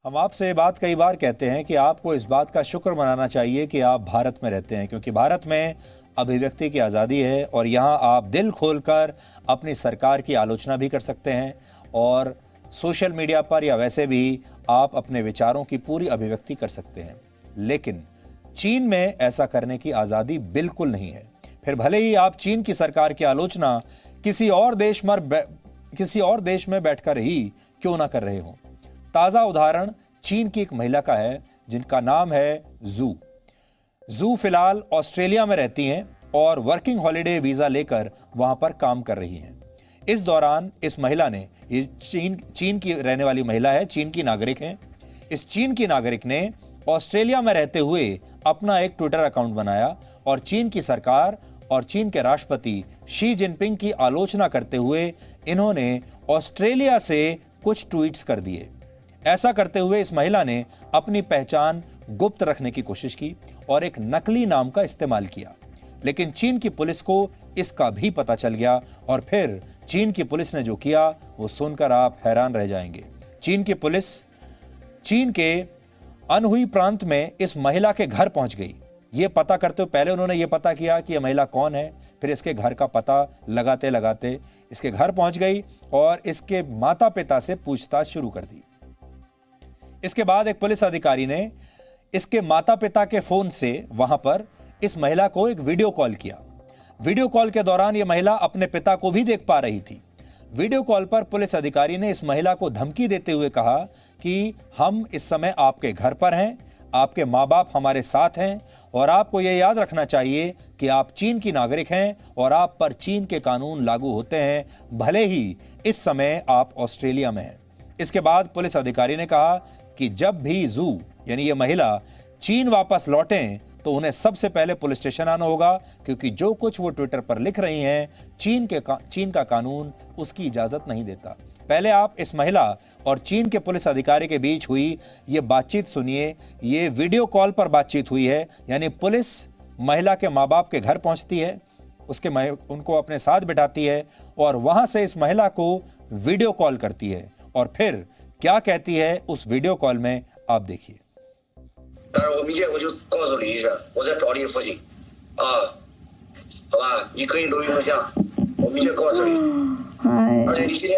हम आपसे ये बात कई बार कहते हैं कि आपको इस बात का शुक्र मनाना चाहिए कि आप भारत में रहते हैं, क्योंकि भारत में अभिव्यक्ति की आज़ादी है और यहाँ आप दिल खोलकर अपनी सरकार की आलोचना भी कर सकते हैं और सोशल मीडिया पर या वैसे भी आप अपने विचारों की पूरी अभिव्यक्ति कर सकते हैं। लेकिन चीन में ऐसा करने की आज़ादी बिल्कुल नहीं है। फिर भले ही आप चीन की सरकार की आलोचना किसी और देश में बैठकर ही क्यों ना कर रहे हों। ताज़ा उदाहरण चीन की एक महिला का है जिनका नाम है जू फिलहाल ऑस्ट्रेलिया में रहती हैं और वर्किंग हॉलिडे वीज़ा लेकर वहां पर काम कर रही हैं। इस दौरान इस महिला ने, ये चीन की रहने वाली महिला है, चीन की नागरिक है। इस चीन की नागरिक ने ऑस्ट्रेलिया में रहते हुए अपना एक ट्विटर अकाउंट बनाया और चीन की सरकार और चीन के राष्ट्रपति शी जिनपिंग की आलोचना करते हुए इन्होंने ऑस्ट्रेलिया से कुछ ट्वीट्स कर दिए। ऐसा करते हुए इस महिला ने अपनी पहचान गुप्त रखने की कोशिश की और एक नकली नाम का इस्तेमाल किया, लेकिन चीन की पुलिस को इसका भी पता चल गया और फिर चीन की पुलिस ने जो किया वो सुनकर आप हैरान रह जाएंगे। चीन की पुलिस चीन के अनहुई प्रांत में इस महिला के घर पहुंच गई। ये पता करते हुए पहले उन्होंने ये पता किया कि यह महिला कौन है, फिर इसके घर का पता लगाते लगाते इसके घर पहुंच गई और इसके माता पिता से पूछताछ शुरू कर दी। इसके बाद एक पुलिस अधिकारी ने इसके माता पिता के फोन से वहां पर इस महिला को एक वीडियो कॉल किया। वीडियो कॉल के दौरान यह महिला अपने पिता को भी देख पा रही थी। वीडियो कॉल पर पुलिस अधिकारी ने इस महिला को धमकी देते हुए कहा कि हम इस समय आपके घर पर हैं, आपके माँ बाप हमारे साथ हैं और आपको यह याद रखना चाहिए कि आप चीन की नागरिक हैं और आप पर चीन के कानून लागू होते हैं, भले ही इस समय आप ऑस्ट्रेलिया में हैं। इसके बाद पुलिस अधिकारी ने कहा कि जब भी जू यानी ये महिला चीन वापस लौटें तो उन्हें सबसे पहले पुलिस स्टेशन आना होगा, क्योंकि जो कुछ वो ट्विटर पर लिख रही हैं चीन का कानून उसकी इजाजत नहीं देता। पहले आप इस महिला और चीन के पुलिस अधिकारी के बीच हुई ये बातचीत सुनिए। ये वीडियो कॉल पर बातचीत हुई है, यानी पुलिस महिला के माँ बाप के घर पहुंचती है, उनको अपने साथ बिठाती है और वहां से इस महिला को वीडियो कॉल करती है और फिर क्या कहती है उस वीडियो कॉल में आप देखिए। 当然，我明天我就告诉你一声，我在找你父亲，啊，好吧，你可以录音录像，我明天告诉你。而且你现在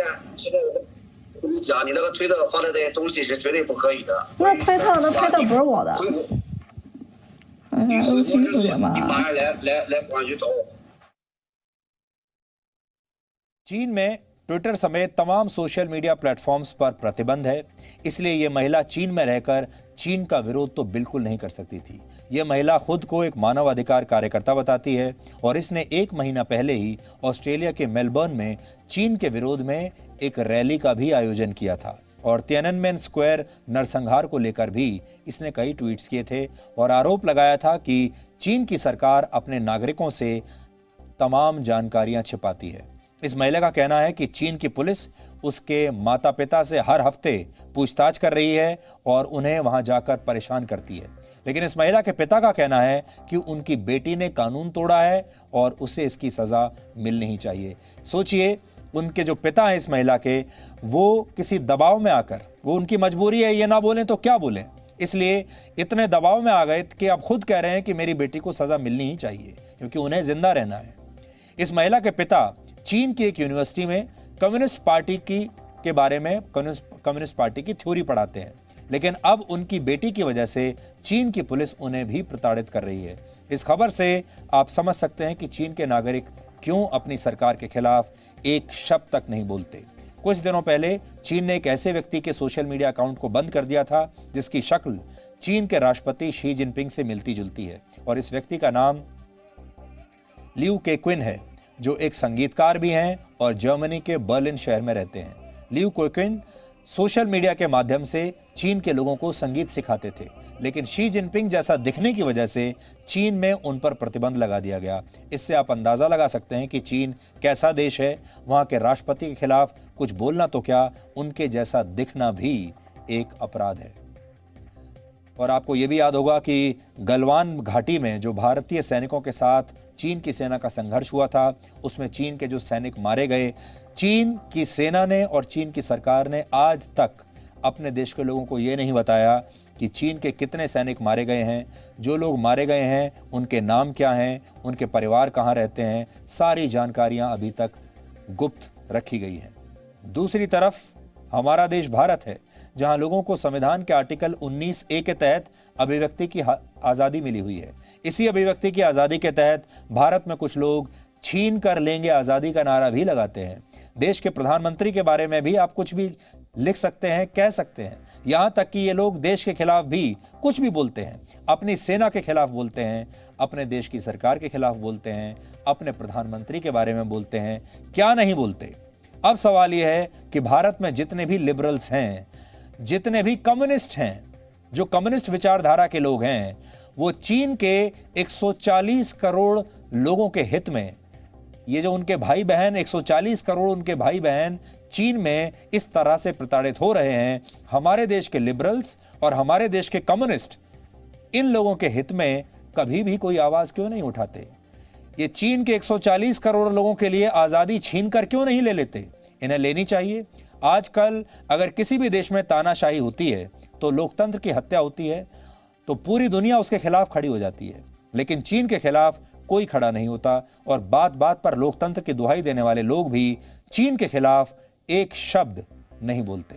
我跟你讲，你那个推特发的那些东西是绝对不可以的。那推特不是我的。你回国之后，你马上来公安局找我。 चीन में ट्विटर समेत तमाम सोशल मीडिया प्लेटफॉर्म्स पर प्रतिबंध है, इसलिए यह महिला चीन में रहकर चीन का विरोध तो बिल्कुल नहीं कर सकती थी। यह महिला खुद को एक मानवाधिकार कार्यकर्ता बताती है और इसने 1 महीना पहले ही ऑस्ट्रेलिया के मेलबर्न में चीन के विरोध में एक रैली का भी आयोजन किया था और तियाननमेन स्क्वायर नरसंहार को लेकर भी इसने कई ट्वीट्स किए थे और आरोप लगाया था कि चीन की सरकार अपने नागरिकों से तमाम जानकारियां छिपाती है। इस महिला का कहना है कि चीन की पुलिस उसके माता पिता से हर हफ्ते पूछताछ कर रही है और उन्हें वहां जाकर परेशान करती है, लेकिन इस महिला के पिता का कहना है कि उनकी बेटी ने कानून तोड़ा है और उसे इसकी सजा मिलनी ही चाहिए। सोचिए, उनके जो पिता हैं इस महिला के, वो किसी दबाव में आकर, वो उनकी मजबूरी है, ये ना बोलें तो क्या बोलें, इसलिए इतने दबाव में आ गए कि अब खुद कह रहे हैं कि मेरी बेटी को सजा मिलनी ही चाहिए क्योंकि उन्हें जिंदा रहना है। इस महिला के पिता चीन की एक यूनिवर्सिटी में कम्युनिस्ट पार्टी के बारे में कम्युनिस्ट पार्टी की थ्योरी पढ़ाते हैं, लेकिन अब उनकी बेटी की वजह से चीन की पुलिस उन्हें भी प्रताड़ित कर रही है। इस खबर से आप समझ सकते हैं कि चीन के नागरिक क्यों अपनी सरकार के खिलाफ एक शब्द तक नहीं बोलते। कुछ दिनों पहले चीन ने एक ऐसे व्यक्ति के सोशल मीडिया अकाउंट को बंद कर दिया था जिसकी शक्ल चीन के राष्ट्रपति शी जिनपिंग से मिलती जुलती है और इस व्यक्ति का नाम लियू केक्विन है, जो एक संगीतकार भी हैं और जर्मनी के बर्लिन शहर में रहते हैं। लियू केक्विन सोशल मीडिया के माध्यम से चीन के लोगों को संगीत सिखाते थे, लेकिन शी जिनपिंग जैसा दिखने की वजह से चीन में उन पर प्रतिबंध लगा दिया गया। इससे आप अंदाजा लगा सकते हैं कि चीन कैसा देश है। वहां के राष्ट्रपति के खिलाफ कुछ बोलना तो क्या, उनके जैसा दिखना भी एक अपराध है। और आपको यह भी याद होगा कि गलवान घाटी में जो भारतीय सैनिकों के साथ चीन की सेना का संघर्ष हुआ था, उसमें चीन के जो सैनिक मारे गए, चीन की सेना ने और चीन की सरकार ने आज तक अपने देश के लोगों को ये नहीं बताया कि चीन के कितने सैनिक मारे गए हैं, जो लोग मारे गए हैं उनके नाम क्या हैं, उनके परिवार कहाँ रहते हैं, सारी जानकारियां अभी तक गुप्त रखी गई हैं। दूसरी तरफ हमारा देश भारत है, जहां लोगों को संविधान के आर्टिकल 19A के तहत अभिव्यक्ति की आज़ादी मिली हुई है। इसी अभिव्यक्ति की आज़ादी के तहत भारत में कुछ लोग छीन कर लेंगे आज़ादी का नारा भी लगाते हैं। देश के प्रधानमंत्री के बारे में भी आप कुछ भी लिख सकते हैं, कह सकते हैं। यहाँ तक कि ये लोग देश के खिलाफ भी कुछ भी बोलते हैं, अपनी सेना के खिलाफ बोलते हैं, अपने देश की सरकार के खिलाफ बोलते हैं, अपने प्रधानमंत्री के बारे में बोलते हैं, क्या नहीं बोलते। अब सवाल यह है कि भारत में जितने भी लिबरल्स हैं, जितने भी कम्युनिस्ट हैं, जो कम्युनिस्ट विचारधारा के लोग हैं, वो चीन के 140 करोड़ लोगों के हित में, ये जो उनके भाई बहन 140 करोड़ उनके भाई बहन चीन में इस तरह से प्रताड़ित हो रहे हैं, हमारे देश के लिबरल्स और हमारे देश के कम्युनिस्ट इन लोगों के हित में कभी भी कोई आवाज क्यों नहीं उठाते? ये चीन के 140 करोड़ लोगों के लिए आजादी छीन कर क्यों नहीं ले लेते? इन्हें लेनी चाहिए। आजकल अगर किसी भी देश में तानाशाही होती है तो लोकतंत्र की हत्या होती है तो पूरी दुनिया उसके खिलाफ खड़ी हो जाती है, लेकिन चीन के खिलाफ कोई खड़ा नहीं होता और बात बात पर लोकतंत्र की दुहाई देने वाले लोग भी चीन के खिलाफ एक शब्द नहीं बोलते।